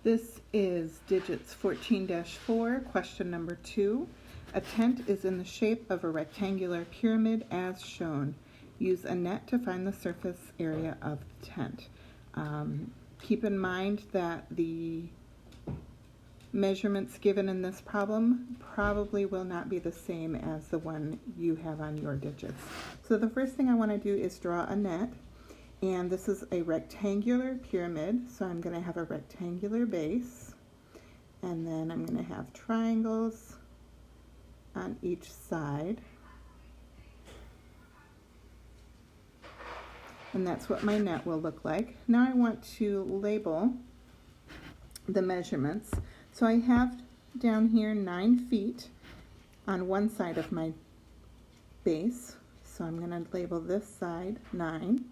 This is digits 14-4, question number 2. A tent is in the shape of a rectangular pyramid as shown. Use a net to find the surface area of the tent. Keep in mind that the measurements given in this problem probably will not be the same as the one you have on your digits. So the first thing I want to do is draw a net. And this is a rectangular pyramid, so I'm going to have a rectangular base, and then I'm going to have triangles on each side, and that's what my net will look like. Now I want to label the measurements. So I have down here 9 feet on one side of my base, so I'm going to label this side 9.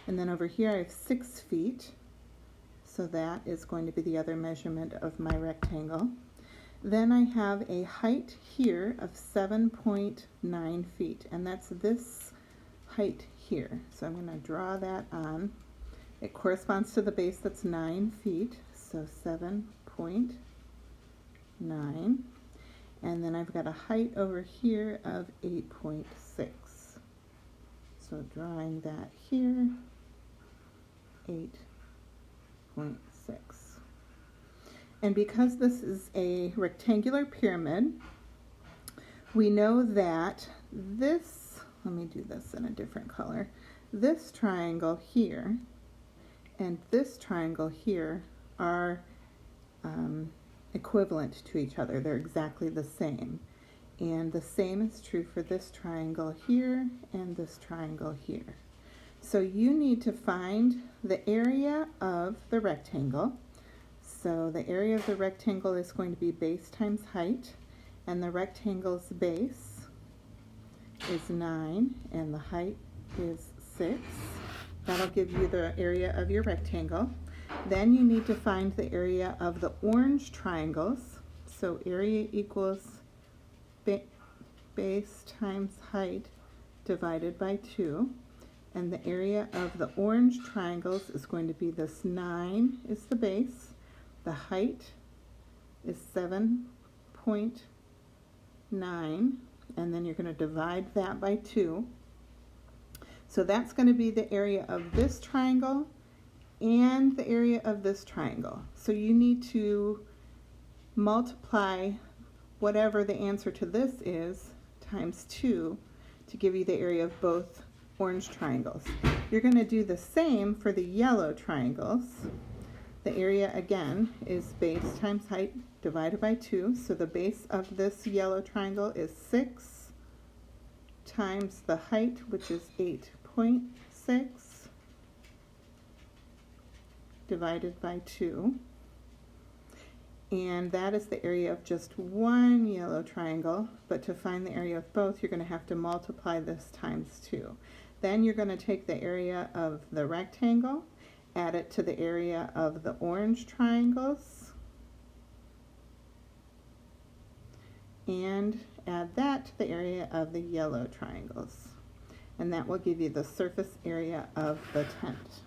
And then over here I have 6 feet, so that is going to be the other measurement of my rectangle. Then I have a height here of 7.9 feet, and that's this height here. So I'm going to draw that on. It corresponds to the base that's 9 feet, so 7.9. And then I've got a height over here of 8.6. So drawing that here. 8.6. And because this is a rectangular pyramid, we know that this, let me do this in a different color, this triangle here and this triangle here are equivalent to each other. They're exactly the same. And the same is true for this triangle here and this triangle here. So you need to find the area of the rectangle. So the area of the rectangle is going to be base times height, and the rectangle's base is 9 and the height is 6. That'll give you the area of your rectangle. Then you need to find the area of the orange triangles. So area equals base times height divided by 2. And the area of the orange triangles is going to be this 9 is the base. The height is 7.9. And then you're going to divide that by 2. So that's going to be the area of this triangle and the area of this triangle. So you need to multiply whatever the answer to this is times 2 to give you the area of both orange triangles. You're going to do the same for the yellow triangles. The area again is base times height divided by 2. So the base of this yellow triangle is 6 times the height, which is 8.6, divided by 2. And that is the area of just one yellow triangle, but to find the area of both, you're going to have to multiply this times 2. Then you're going to take the area of the rectangle, add it to the area of the orange triangles, and add that to the area of the yellow triangles. And that will give you the surface area of the tent.